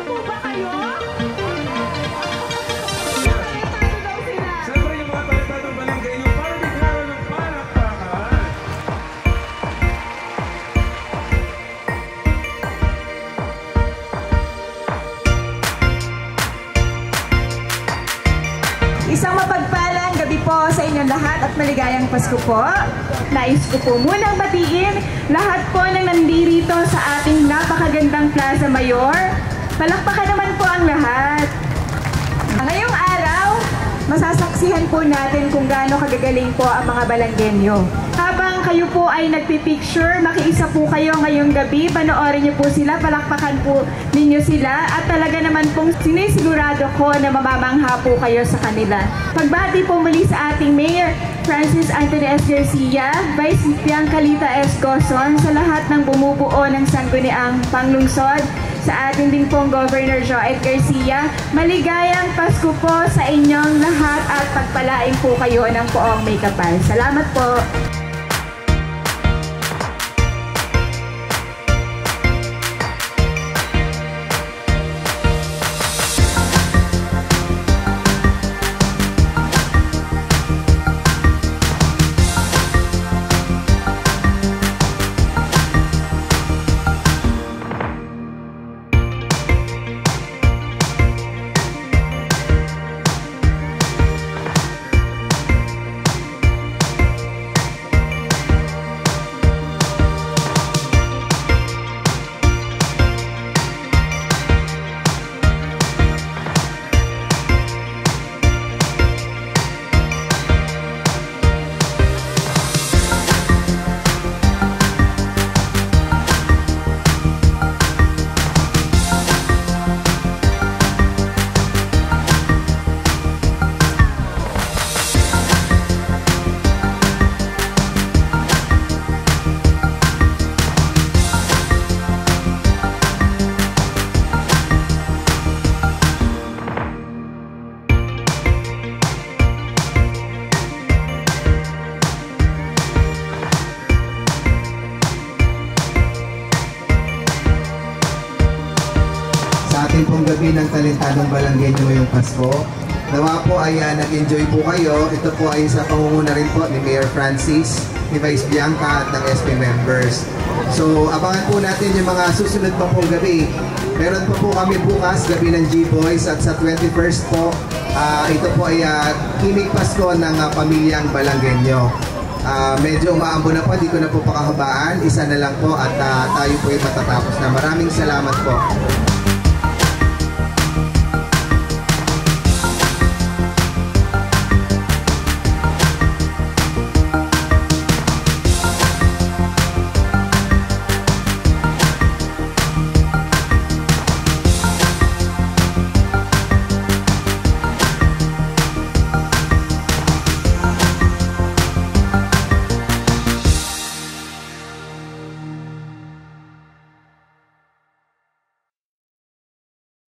po ba kayo? Siyempre yung mga talentadong Balanggenyo, para biglaran ng palakpakan. Isang mapagpalang gabi po sa inyong lahat at maligayang Pasko po. Nais ko po munang batiin lahat po ng nandirito sa ating napakagandang Plaza Mayor. Palakpakan naman po ang lahat. Ngayong araw, masasaksihan po natin kung gaano kagagaling po ang mga Balanggenyo. Habang kayo po ay nagpipicture, makiisa po kayo ngayong gabi, panoorin niyo po sila, palakpakan po ninyo sila, at talaga naman pong sinisigurado ko na mamamangha po kayo sa kanila. Pagbati po muli sa ating Mayor Francis Anthony S. Garcia, Vice Bianca Lita S. Goson, sa lahat ng bumubuo ng sangguniang panglungsod, sa ating ding pong Governor Joet Garcia, maligayang Pasko po sa inyong lahat at pagpalain po kayo ng poong may kapal. Salamat po! Ating pong gabi ng talentadong Balanggenyo ngayong Pasko. Nawa po ay nag-enjoy po kayo. Ito po ay sa pangunguna rin po ni Mayor Francis, ni Vice Bianca at ng SP members. So abangan po natin yung mga susunod pa pong gabi. Meron po kami bukas, gabi ng G-Boys, at sa 21st po, ito po ay Kimig Pasko ng pamilyang Balanggenyo. Medyo umaambo na po, di ko na po pakahabaan. Isa na lang po at tayo po ay matatapos na. Maraming salamat po.